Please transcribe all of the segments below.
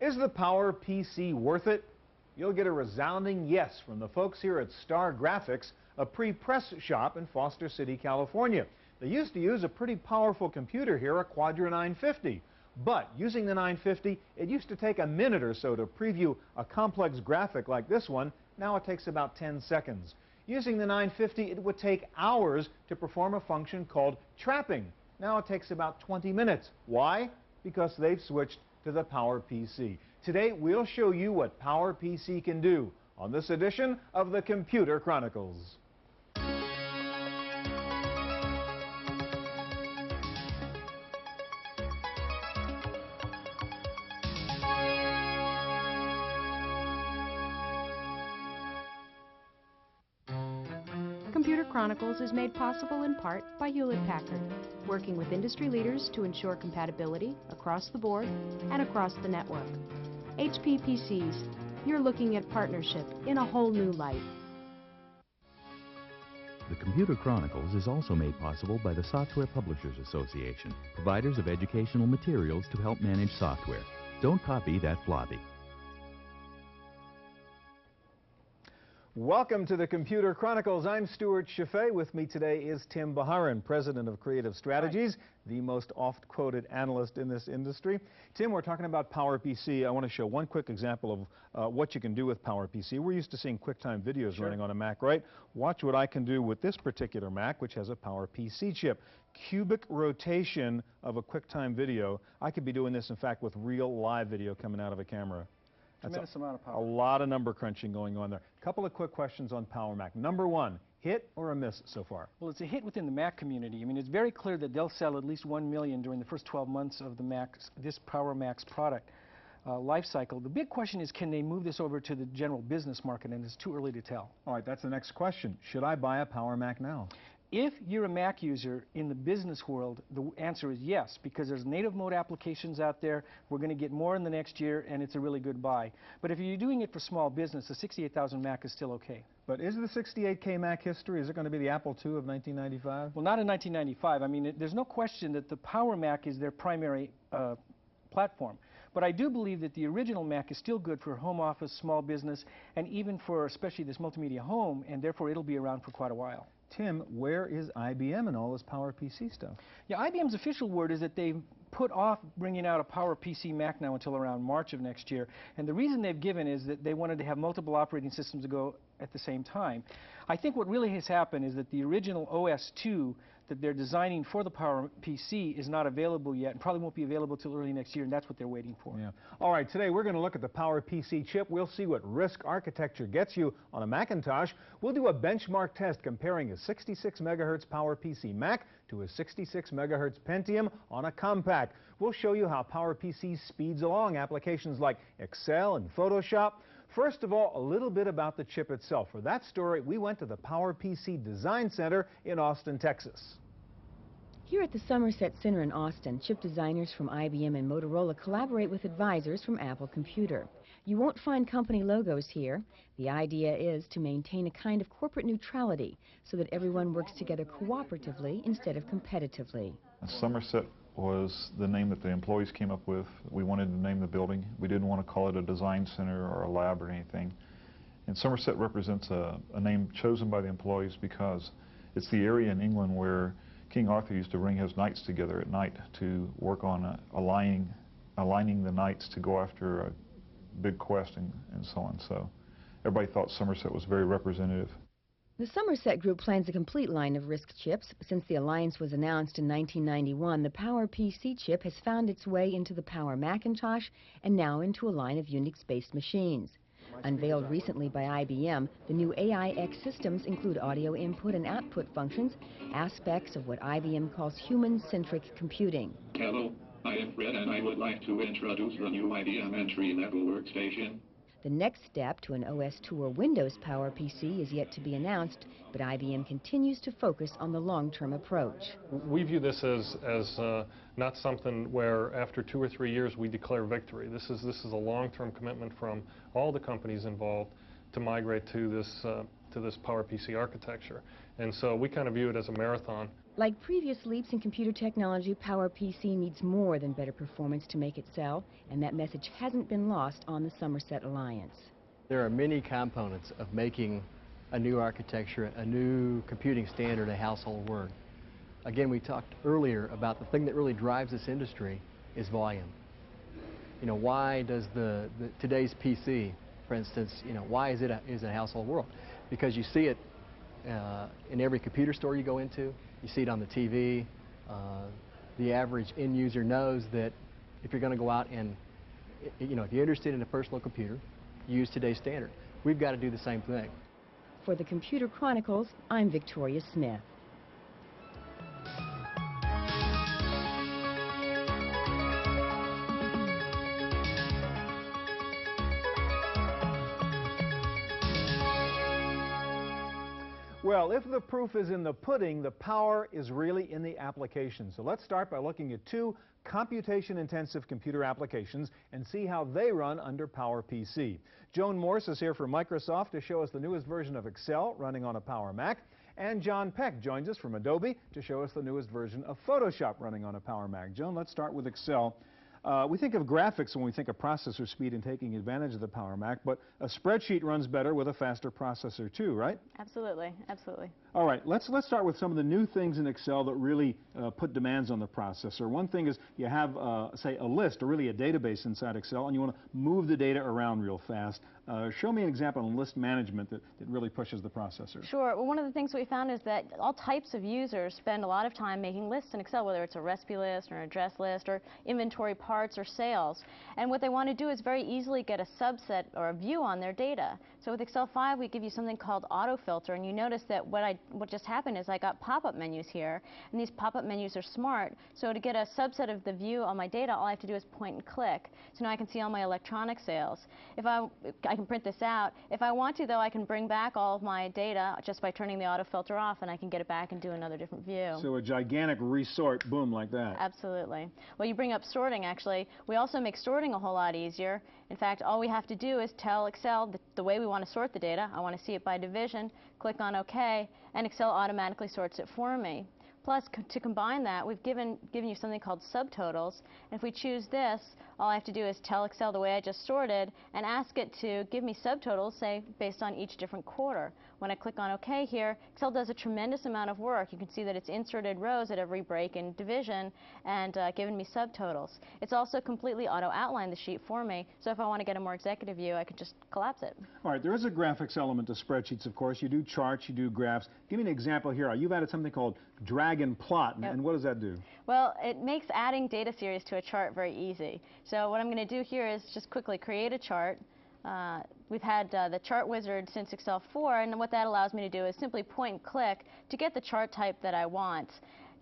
Is the PowerPC worth it? You'll get a resounding yes from the folks here at Star Graphics, a pre-press shop in Foster City, California. They used to use a pretty powerful computer here, a Quadra 950. But using the 950, it used to take a minute or so to preview a complex graphic like this one. Now it takes about 10 seconds. Using the 950, it would take hours to perform a function called trapping. Now it takes about 20 minutes. Why? Because they've switched to the PowerPC. Today, we'll show you what PowerPC can do on this edition of the Computer Chronicles. Computer Chronicles is made possible in part by Hewlett-Packard, working with industry leaders to ensure compatibility across the board and across the network. HP PCs, you're looking at partnership in a whole new light. The Computer Chronicles is also made possible by the Software Publishers Association, providers of educational materials to help manage software. Don't copy that floppy. Welcome to the Computer Chronicles. I'm Stewart Cheifet. With me today is Tim Bajarin, President of Creative Strategies, the most oft-quoted analyst in this industry. Tim, we're talking about PowerPC. I want to show one quick example of what you can do with PowerPC. We're used to seeing QuickTime videos running on a Mac, right? Watch what I can do with this particular Mac, which has a PowerPC chip. Cubic rotation of a QuickTime video. I could be doing this, in fact, with real live video coming out of a camera. Tremendous amount of power. A lot of number crunching going on there. A couple of quick questions on PowerMac. Number one, hit or a miss so far? Well, it's a hit within the Mac community. I mean, it's very clear that they'll sell at least 1 million during the first 12 months of the this PowerMac's product life cycle. The big question is, can they move this over to the general business market, and it's too early to tell. All right, that's the next question. Should I buy a PowerMac now? If you're a Mac user in the business world, the answer is yes, because there's native mode applications out there. We're going to get more in the next year, and it's a really good buy. But if you're doing it for small business, the 68,000 Mac is still okay. But is the 68K Mac history, is it going to be the Apple II of 1995? Well, not in 1995. I mean, there's no question that the Power Mac is their primary platform. But I do believe that the original Mac is still good for home office, small business, and even for especially this multimedia home, and therefore it'll be around for quite a while. Tim, where is IBM and all this PowerPC stuff? Yeah, IBM's official word is that they've put off bringing out a PowerPC Mac now until around March of next year. And the reason they've given is that they wanted to have multiple operating systems to go at the same time. I think what really has happened is that the original OS/2 that they're designing for the PowerPC is not available yet, and probably won't be available till early next year, and that's what they're waiting for. Yeah. All right, today we're going to look at the PowerPC chip. We'll see what RISC architecture gets you on a Macintosh. We'll do a benchmark test comparing a 66 megahertz PowerPC Mac to a 66 megahertz Pentium on a compact. We'll show you how PowerPC speeds along applications like Excel and Photoshop. First of all, a little bit about the chip itself. For that story, we went to the PowerPC Design Center in Austin, Texas. Here at the Somerset Center in Austin, chip designers from IBM and Motorola collaborate with advisors from Apple Computer. You won't find company logos here. The idea is to maintain a kind of corporate neutrality so that everyone works together cooperatively instead of competitively. Somerset was the name that the employees came up with. We wanted to name the building. We didn't want to call it a design center or a lab or anything. And Somerset represents a name chosen by the employees because it's the area in England where King Arthur used to bring his knights together at night to work on aligning the knights to go after a big quest and so on. So everybody thought Somerset was very representative. The Somerset Group plans a complete line of RISC chips. Since the alliance was announced in 1991, the PowerPC chip has found its way into the Power Macintosh and now into a line of Unix-based machines. Unveiled recently by IBM, the new AIX systems include audio input and output functions, aspects of what IBM calls human-centric computing. Hello, I am Fred and I would like to introduce the new IBM entry-level workstation. The next step to an OS/2 or Windows PowerPC is yet to be announced, but IBM continues to focus on the long-term approach. We view this as not something where after 2 or 3 years we declare victory. This is a long-term commitment from all the companies involved to migrate to this to this PowerPC architecture. And so we kind of view it as a marathon. Like previous leaps in computer technology, PowerPC needs more than better performance to make it sell, and that message hasn't been lost on the Somerset Alliance. There are many components of making a new architecture, a new computing standard, a household word. Again, we talked earlier about the thing that really drives this industry is volume. You know, why does today's PC, for instance, you know, why is it a household word? Because you see it in every computer store you go into, you see it on the TV. The average end user knows that if you're going to go out and, you know, if you're interested in a personal computer, use today's standard. We've got to do the same thing. For the Computer Chronicles, I'm Victoria Smith. Well, if the proof is in the pudding, the power is really in the application. So let's start by looking at two computation-intensive computer applications and see how they run under PowerPC. Joan Morse is here from Microsoft to show us the newest version of Excel running on a PowerMac. And John Peck joins us from Adobe to show us the newest version of Photoshop running on a PowerMac. Joan, let's start with Excel. We think of graphics when we think of processor speed and taking advantage of the PowerMac, but a spreadsheet runs better with a faster processor too, right? Absolutely, absolutely. All right, let's start with some of the new things in Excel that really put demands on the processor. One thing is you have, say, a list, or really a database inside Excel, and you want to move the data around real fast. Show me an example on list management that really pushes the processor. Sure. Well, one of the things we found is that all types of users spend a lot of time making lists in Excel, whether it's a recipe list or an address list or inventory parts or sales. And what they want to do is very easily get a subset or a view on their data. So with Excel 5, we give you something called autofilter, and you notice that what just happened is I got pop-up menus here, and these pop-up menus are smart. So to get a subset of the view on my data, all I have to do is point and click. So now I can see all my electronic sales. If I can print this out. If I want to, though, I can bring back all of my data just by turning the autofilter off, and I can get it back and do another different view. So a gigantic resort, boom, like that. Absolutely. Well, you bring up sorting, actually. We also make sorting a whole lot easier. In fact, all we have to do is tell Excel the way we want to sort the data. I want to see it by division, click on OK, and Excel automatically sorts it for me. Plus, to combine that, we've given you something called subtotals. And if we choose this, all I have to do is tell Excel the way I just sorted and ask it to give me subtotals, say, based on each different quarter. When I click on OK here, Excel does a tremendous amount of work. You can see that it's inserted rows at every break in division and given me subtotals. It's also completely auto-outlined the sheet for me, so if I want to get a more executive view, I could just collapse it. All right, there is a graphics element to spreadsheets, of course. You do charts, you do graphs. Give me an example here. You've added something called drag and plot, and what does that do? Well, it makes adding data series to a chart very easy. So what I'm going to do here is just quickly create a chart. We've had the chart wizard since Excel 4, and what that allows me to do is simply point and click to get the chart type that I want.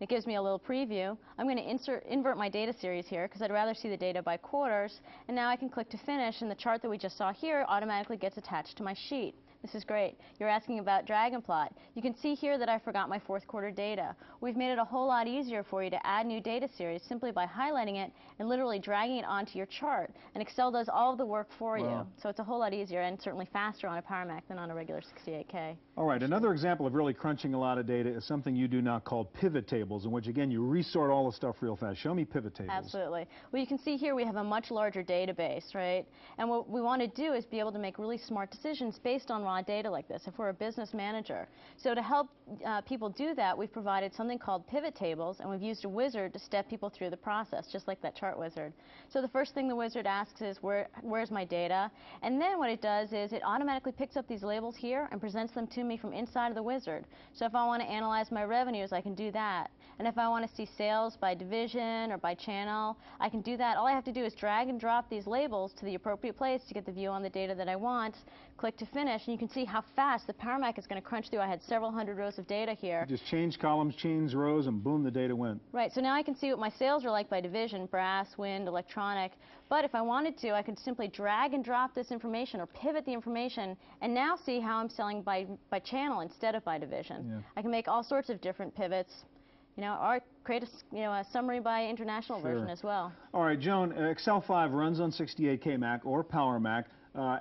It gives me a little preview. I'm going to invert my data series here because I'd rather see the data by quarters, and now I can click to finish, and the chart that we just saw here automatically gets attached to my sheet. This is great. You're asking about drag and plot. You can see here that I forgot my fourth quarter data. We've made it a whole lot easier for you to add new data series simply by highlighting it and literally dragging it onto your chart. And Excel does all of the work for you. So it's a whole lot easier and certainly faster on a PowerMac than on a regular 68K. All right, another example of really crunching a lot of data is something you do now called pivot tables, in which, again, you resort all the stuff real fast. Show me pivot tables. Absolutely. Well, you can see here we have a much larger database, right? And what we want to do is be able to make really smart decisions based on raw data like this, if we're a business manager. So to help people do that, we've provided something called pivot tables, and we've used a wizard to step people through the process, just like that chart wizard. So the first thing the wizard asks is, where's my data? And then what it does is it automatically picks up these labels here and presents them to me from inside of the wizard. So if I want to analyze my revenues, I can do that. And if I want to see sales by division or by channel, I can do that. All I have to do is drag and drop these labels to the appropriate place to get the view on the data that I want, click to finish, and you can see how fast the PowerMac is going to crunch through. I had several hundred rows of data here. You just change columns, change rows, and boom, the data went. Right, so now I can see what my sales are like by division, brass, wind, electronic. But if I wanted to, I could simply drag and drop this information or pivot the information and now see how I'm selling by channel instead of by division. Yeah. I can make all sorts of different pivots, or create a summary by international version as well. All right, Joan, Excel 5 runs on 68K Mac or PowerMac.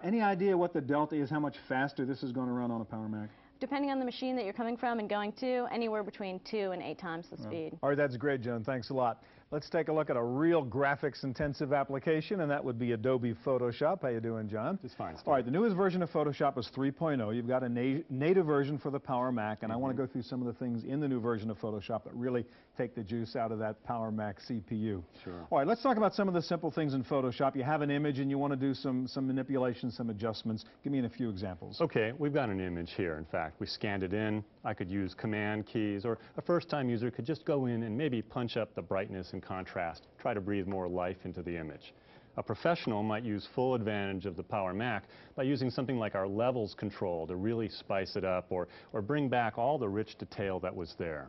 Any idea what the delta is, how much faster this is going to run on a PowerMac? depending on the machine that you're coming from and going to, anywhere between 2 and 8 times the speed. All right, that's great, Joan. Thanks a lot. Let's take a look at a real graphics-intensive application, and that would be Adobe Photoshop. How you doing, John? Just fine, Steve. All right, the newest version of Photoshop is 3.0. You've got a native version for the Power Mac, and I want to go through some of the things in the new version of Photoshop that really take the juice out of that Power Mac CPU. Sure. All right, let's talk about some of the simple things in Photoshop. You have an image and you want to do some manipulations, some adjustments. Give me a few examples. Okay, we've got an image here. In fact, we scanned it in. I could use command keys, or a first-time user could just go in and maybe punch up the brightness and contrast, try to breathe more life into the image. A professional might use full advantage of the Power Mac by using something like our levels control to really spice it up or bring back all the rich detail that was there.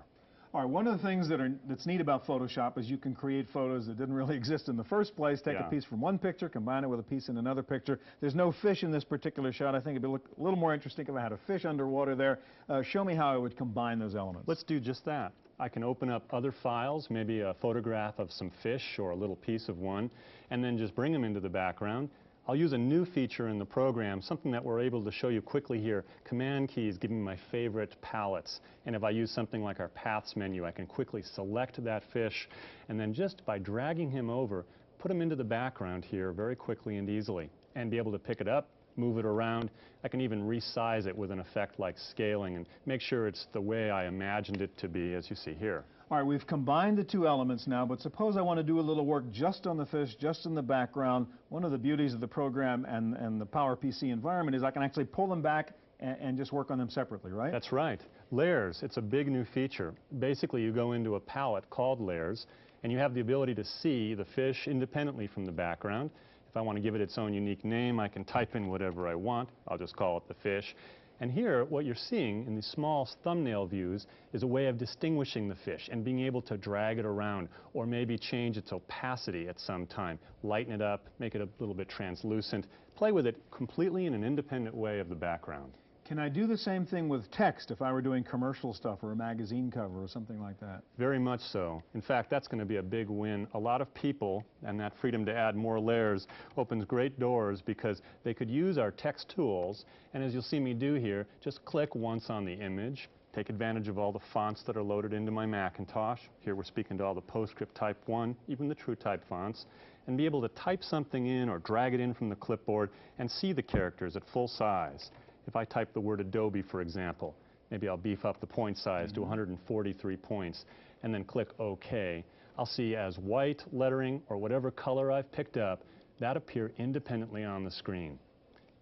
All right, one of the things that's neat about Photoshop is you can create photos that didn't really exist in the first place. Take a piece from one picture, combine it with a piece in another picture. There's no fish in this particular shot. I think it'd look a little more interesting if I had a fish underwater there. Show me how I would combine those elements. Let's do just that. I can open up other files, maybe a photograph of some fish or a little piece of one, and then just bring them into the background. I'll use a new feature in the program, something that we're able to show you quickly here. Command keys give me my favorite palettes. And if I use something like our Paths menu, I can quickly select that fish, and then just by dragging him over, put him into the background here very quickly and easily, and be able to pick it up, move it around. I can even resize it with an effect like scaling and make sure it's the way I imagined it to be, as you see here. All right, we've combined the two elements now, but suppose I want to do a little work just on the fish, just in the background. One of the beauties of the program and the PowerPC environment is I can actually pull them back and just work on them separately, right? That's right. Layers, it's a big new feature. Basically, you go into a palette called Layers, and you have the ability to see the fish independently from the background. If I want to give it its own unique name, I can type in whatever I want. I'll just call it the fish. And here, what you're seeing in these small thumbnail views is a way of distinguishing the fish and being able to drag it around or maybe change its opacity at some time, lighten it up, make it a little bit translucent, play with it completely in an independent way of the background. Can I do the same thing with text if I were doing commercial stuff or a magazine cover or something like that? Very much so. In fact, that's going to be a big win. A lot of people, and that freedom to add more layers opens great doors because they could use our text tools, and as you'll see me do here, just click once on the image, take advantage of all the fonts that are loaded into my Macintosh. Here we're speaking to all the PostScript Type 1, even the TrueType fonts, and be able to type something in or drag it in from the clipboard and see the characters at full size. If I type the word Adobe, for example, maybe I'll beef up the point size to 143 points and then click OK. I'll see as white lettering or whatever color I've picked up, that appear independently on the screen.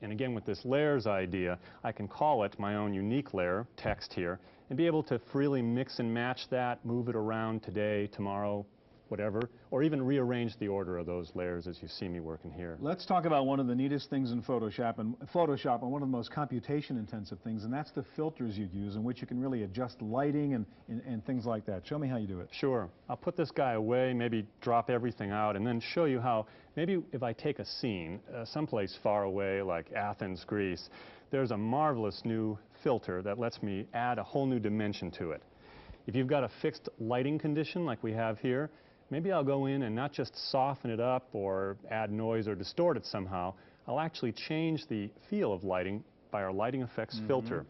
And again, with this layers idea, I can call it my own unique layer, text here, and be able to freely mix and match that, move it around today, tomorrow, whatever, or even rearrange the order of those layers as you see me working here. Let's talk about one of the neatest things in Photoshop and one of the most computation-intensive things, and that's the filters you use in which you can really adjust lighting and things like that. Show me how you do it. Sure. I'll put this guy away, maybe drop everything out, and then show you how, maybe if I take a scene someplace far away like Athens, Greece, there's a marvelous new filter that lets me add a whole new dimension to it. If you've got a fixed lighting condition like we have here, maybe I'll go in and not just soften it up or add noise or distort it somehow. I'll actually change the feel of lighting by our lighting effects filter.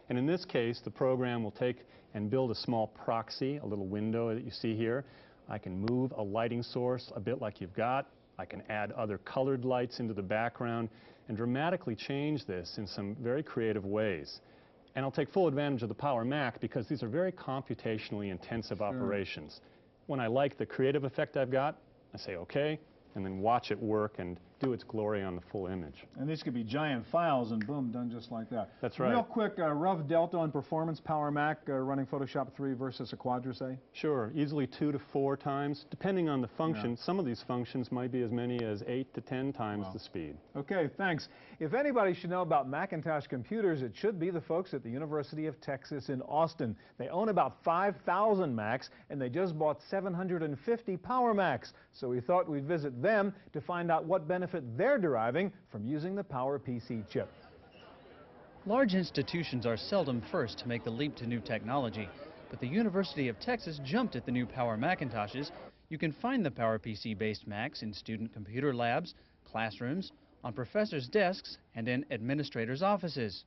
And in this case, the program will take and build a small proxy, a little window that you see here. I can move a lighting source a bit like you've got. I can add other colored lights into the background and dramatically change this in some very creative ways. And I'll take full advantage of the Power Mac because these are very computationally intensive operations. When I like the creative effect I've got, I say OK, and then watch it work and do its glory on the full image. And these could be giant files and boom, done just like that. That's right. Real quick, rough delta on performance, Power Mac running Photoshop 3 versus a Quadra, say? Sure, easily 2 to 4 times, depending on the function. Some of these functions might be as many as 8 to 10 times the speed. Okay, thanks. If anybody should know about Macintosh computers, it should be the folks at the University of Texas in Austin. They own about 5,000 Macs, and they just bought 750 Power Macs. So we thought we'd visit them to find out what benefit they're deriving from using the PowerPC chip. Large institutions are seldom first to make the leap to new technology, but the University of Texas jumped at the new Power Macintoshes. You can find the PowerPC-based Macs in student computer labs, classrooms, on professors' desks, and in administrators' offices.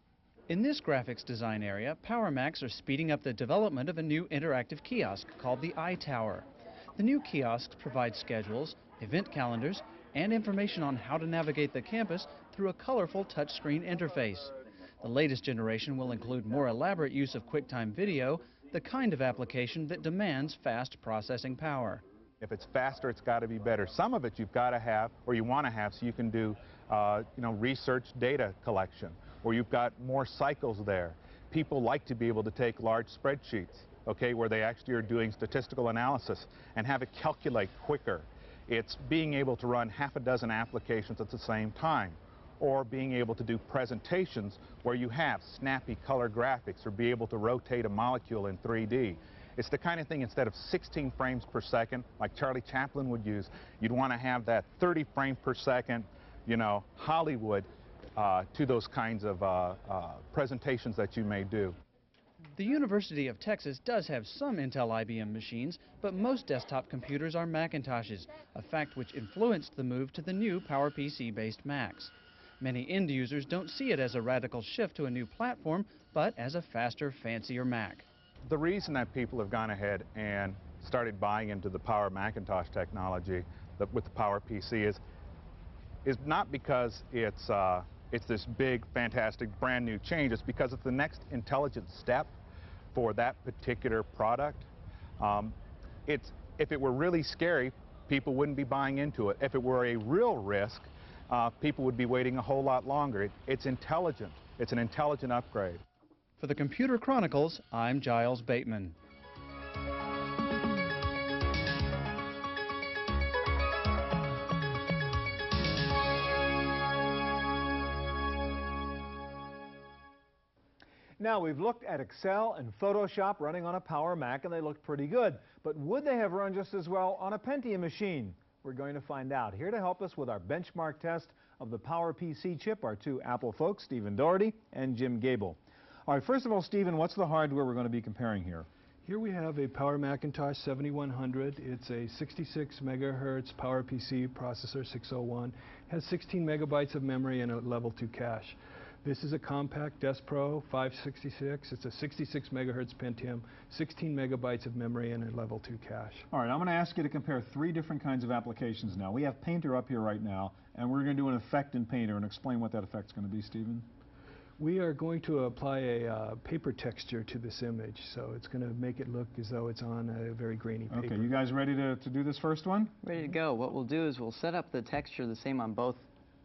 In this graphics design area, PowerMacs are speeding up the development of a new interactive kiosk called the iTower. The new kiosks provide schedules, event calendars, and information on how to navigate the campus through a colorful touchscreen interface. The latest generation will include more elaborate use of QuickTime Video, the kind of application that demands fast processing power. If it's faster, it's got to be better. Some of it you've got to have, or you want to have, so you can do, research data collection, or you've got more cycles there. People like to be able to take large spreadsheets, okay, where they actually are doing statistical analysis and have it calculate quicker. It's being able to run half a dozen applications at the same time, or being able to do presentations where you have snappy color graphics or be able to rotate a molecule in 3D. It's the kind of thing, instead of 16 frames per second, like Charlie Chaplin would use, you'd want to have that 30 frame per second, Hollywood to those kinds of presentations that you may do. The University of Texas does have some Intel IBM machines, but most desktop computers are Macintoshes, a fact which influenced the move to the new PowerPC-based Macs. Many end users don't see it as a radical shift to a new platform, but as a faster, fancier Mac. The reason that people have gone ahead and started buying into the Power Macintosh technology with the PowerPC is not because it's this big, fantastic, brand new change. It's because it's the next intelligent step for that particular product. If it were really scary, people wouldn't be buying into it. If it were a real risk, people would be waiting a whole lot longer. It's intelligent. It's an intelligent upgrade. For the Computer Chronicles, I'm Giles Bateman. Now, we've looked at Excel and Photoshop running on a Power Mac, and they look pretty good. But would they have run just as well on a Pentium machine? We're going to find out. Here to help us with our benchmark test of the PowerPC chip are two Apple folks, Stephen Doherty and Jim Gable. All right, first of all, Stephen, what's the hardware we're going to be comparing here? Here we have a Power Macintosh 7100. It's a 66 megahertz PowerPC processor 601. Has 16 megabytes of memory and a level 2 cache. This is a compact Desk Pro 566. It's a 66 megahertz Pentium, 16 megabytes of memory and a level 2 cache. All right, I'm going to ask you to compare three different kinds of applications now. We have Painter up here right now, and we're going to do an effect in Painter and explain what that effect's going to be, Stephen. We are going to apply a paper texture to this image, so it's going to make it look as though it's on a very grainy paper. Okay, you guys ready to do this first one? Ready to go. What we'll do is we'll set up the texture the same on both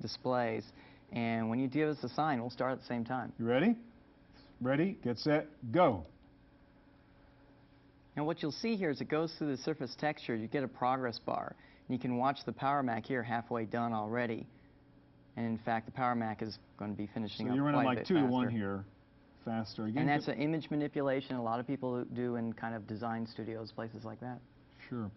displays, and when you give us a sign, we'll start at the same time. You ready? Ready, get set, go. And what you'll see here is it goes through the surface texture, you get a progress bar. And you can watch the Power Mac here halfway done already. And in fact, the Power Mac is going to be finishing up you're quite running a like bit 2 to 1 faster. here, faster. Again, And that's an image manipulation a lot of people do in kind of design studios, places like that. Sure.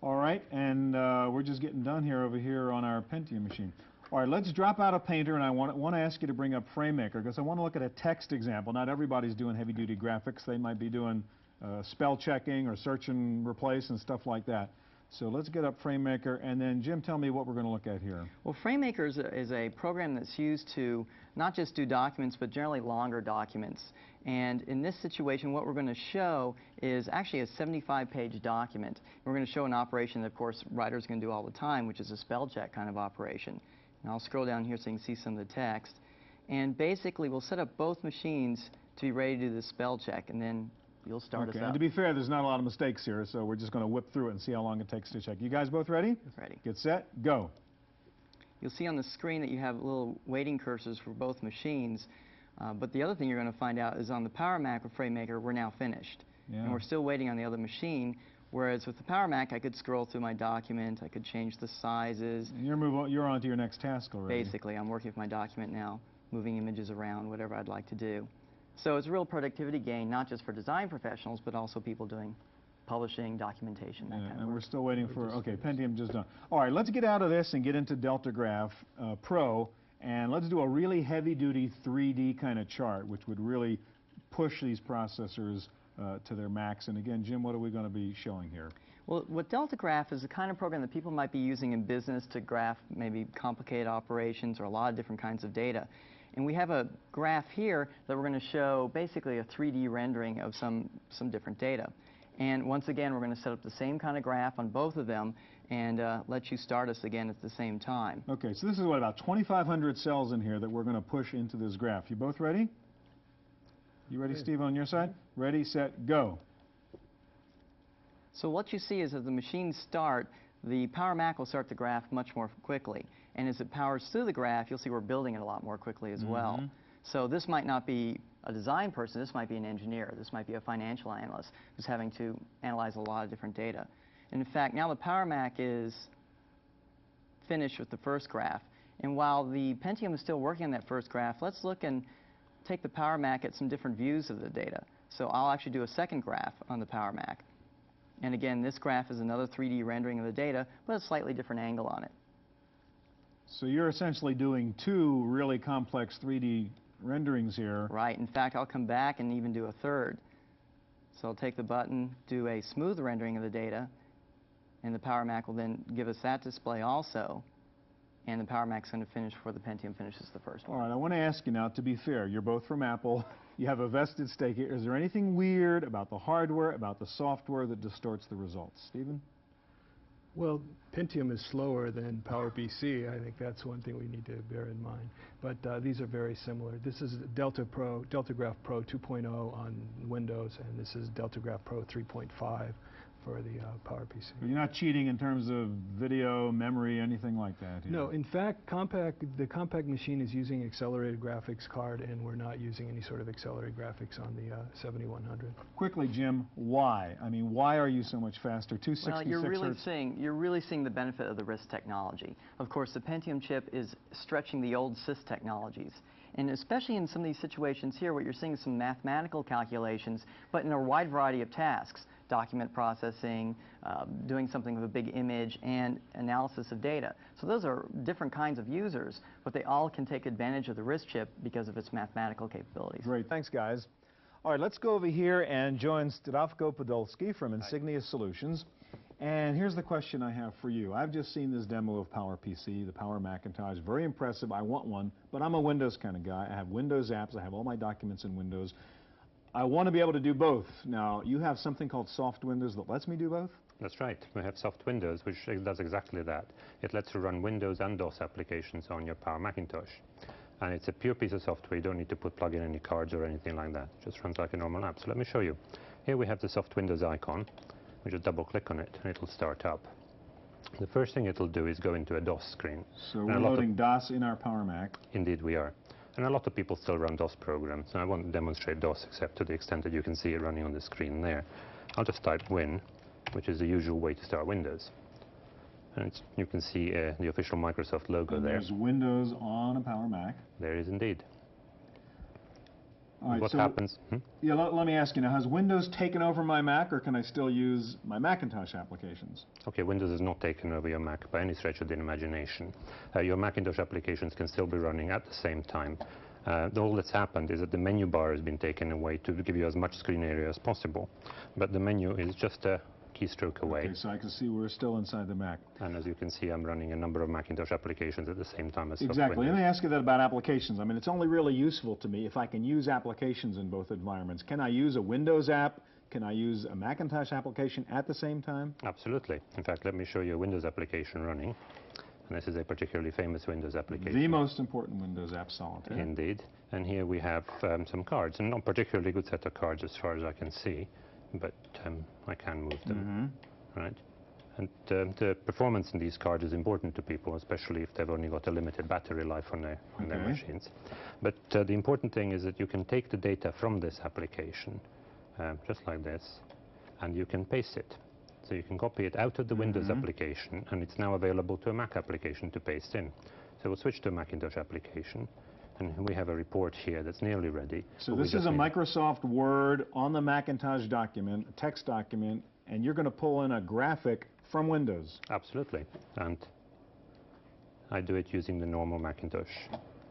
All right, and we're just getting done here over here on our Pentium machine. All right, let's drop out of Painter, and I want to ask you to bring up FrameMaker, because I want to look at a text example. Not everybody's doing heavy-duty graphics. They might be doing spell checking or search and replace and stuff like that. So let's get up FrameMaker, and then Jim, tell me what we're going to look at here. Well, FrameMaker is a program that's used to not just do documents, but generally longer documents. And in this situation, what we're going to show is actually a 75-page document. We're going to show an operation that, of course, writers can do all the time, which is a spell check kind of operation. And I'll scroll down here so you can see some of the text. And basically, we'll set up both machines to be ready to do the spell check, and then you'll start us up. And to be fair, there's not a lot of mistakes here, so we're just going to whip through it and see how long it takes to check. You guys both ready? Ready. Get set, go. You'll see on the screen that you have little waiting cursors for both machines. But the other thing you're going to find out is on the Power Mac with FrameMaker, we're now finished. Yeah. And we're still waiting on the other machine. Whereas with the Power Mac, I could scroll through my document, I could change the sizes. And you're on to your next task already. Basically, I'm working with my document now, moving images around, whatever I'd like to do. So it's a real productivity gain, not just for design professionals, but also people doing publishing, documentation, that kind of and work. we're still waiting for, okay, Pentium just done. All right, let's get out of this and get into Deltagraph Pro, and let's do a really heavy-duty 3D kind of chart, which would really push these processors to their max. And again, Jim, what are we going to be showing here? Well, what Deltagraph is the kind of program that people might be using in business to graph maybe complicated operations or a lot of different kinds of data. And we have a graph here that we're going to show basically a 3D rendering of some different data. And once again, we're going to set up the same kind of graph on both of them and let you start us again at the same time. Okay, so this is what, about 2,500 cells in here that we're going to push into this graph. You both ready? You ready, Steve, on your side? Ready, set, go. So what you see is as the machines start, the PowerMac will start the graph much more quickly. And as it powers through the graph, you'll see we're building it a lot more quickly as well. So this might not be a design person, this might be an engineer, this might be a financial analyst who's having to analyze a lot of different data. And in fact, now the PowerMac is finished with the first graph. And while the Pentium is still working on that first graph, let's look and take the PowerMac at some different views of the data. So I'll actually do a second graph on the PowerMac. And again, this graph is another 3D rendering of the data, but a slightly different angle on it. So you're essentially doing two really complex 3D renderings here. Right. In fact, I'll come back and even do a third. So I'll take the button, do a smooth rendering of the data, and the PowerMac will then give us that display also. And the PowerMac's going to finish before the Pentium finishes the first one. All right, I want to ask you now, to be fair, you're both from Apple. You have a vested stake here. Is there anything weird about the hardware, about the software that distorts the results? Stephen? Well, Pentium is slower than PowerPC. I think that's one thing we need to bear in mind. But these are very similar. This is Deltagraph Pro 2.0 on Windows, and this is Deltagraph Pro 3.5 for the PowerPC. But you're not cheating in terms of video, memory, anything like that here. No, in fact, the compact machine is using accelerated graphics card, and we're not using any sort of accelerated graphics on the 7100. Quickly, Jim, why? I mean, why are you so much faster? 266 well, you're hertz. You're really seeing the benefit of the RISC technology. Of course, the Pentium chip is stretching the old CISC technologies. And especially in some of these situations here, what you're seeing is some mathematical calculations, but in a wide variety of tasks. Document processing, doing something with a big image, and analysis of data. So those are different kinds of users, but they all can take advantage of the RISC chip because of its mathematical capabilities. Great, thanks guys. All right, let's go over here and join Zdravko Podolsky from Insignia Solutions. And here's the question I have for you. I've just seen this demo of PowerPC, the Power Macintosh, very impressive. I want one, but I'm a Windows kind of guy. I have Windows apps, I have all my documents in Windows. I want to be able to do both. Now, you have something called Soft Windows that lets me do both? That's right. We have Soft Windows, which does exactly that. It lets you run Windows and DOS applications on your Power Macintosh. And it's a pure piece of software. You don't need to plug in any cards or anything like that. It just runs like a normal app. So let me show you. Here we have the Soft Windows icon. We just double-click on it, and it'll start up. The first thing it'll do is go into a DOS screen. So we're loading DOS in our Power Mac. Indeed, we are. And a lot of people still run DOS programs, and I won't demonstrate DOS except to the extent that you can see it running on the screen there. I'll just type Win, which is the usual way to start Windows. And you can see the official Microsoft logo there. There's Windows on a Power Mac. There is indeed. All right, what happens? Yeah, let me ask you now, has Windows taken over my Mac, or can I still use my Macintosh applications? Okay, Windows has not taken over your Mac by any stretch of the imagination. Your Macintosh applications can still be running at the same time. All that's happened is that the menu bar has been taken away to give you as much screen area as possible. But the menu is just a keystroke away. Okay, so I can see we're still inside the Mac. And as you can see, I'm running a number of Macintosh applications at the same time as Exactly. Let me ask you that about applications. I mean, it's only really useful to me if I can use applications in both environments. Can I use a Windows app? Can I use a Macintosh application at the same time? Absolutely. In fact, let me show you a Windows application running. And this is a particularly famous Windows application. The most important Windows app, Solitaire. Indeed. And here we have some cards, and not particularly good set of cards as far as I can see, but I can move them, right? And the performance in these cards is important to people, especially if they've only got a limited battery life on their machines. But the important thing is that you can take the data from this application, just like this, and you can paste it. So you can copy it out of the Windows application, and it's now available to a Mac application to paste in. So we'll switch to a Macintosh application, and we have a report here that's nearly ready. So this is a Microsoft Word on the Macintosh document, a text document, and you're going to pull in a graphic from Windows. Absolutely. And I do it using the normal Macintosh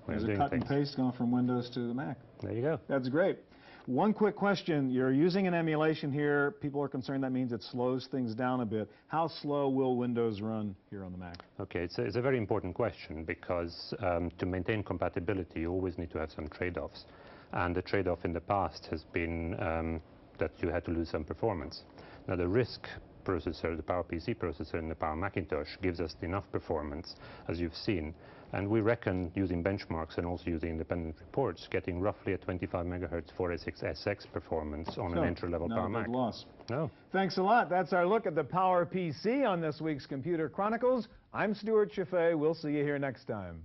way of There's a doing cut things. and paste going from Windows to the Mac. There you go. That's great. One quick question. You're using an emulation here. People are concerned that means it slows things down a bit. How slow will Windows run here on the Mac? Okay, it's a very important question because to maintain compatibility, you always need to have some trade-offs. And the trade-off in the past has been that you had to lose some performance. Now, the RISC processor, the PowerPC processor in the Power Macintosh gives us enough performance, as you've seen. And we reckon, using benchmarks and also using independent reports, getting roughly a 25 megahertz 486SX performance on an entry-level Power Mac. Not a big loss. No. Thanks a lot. That's our look at the PowerPC on this week's Computer Chronicles. I'm Stewart Cheifet. We'll see you here next time.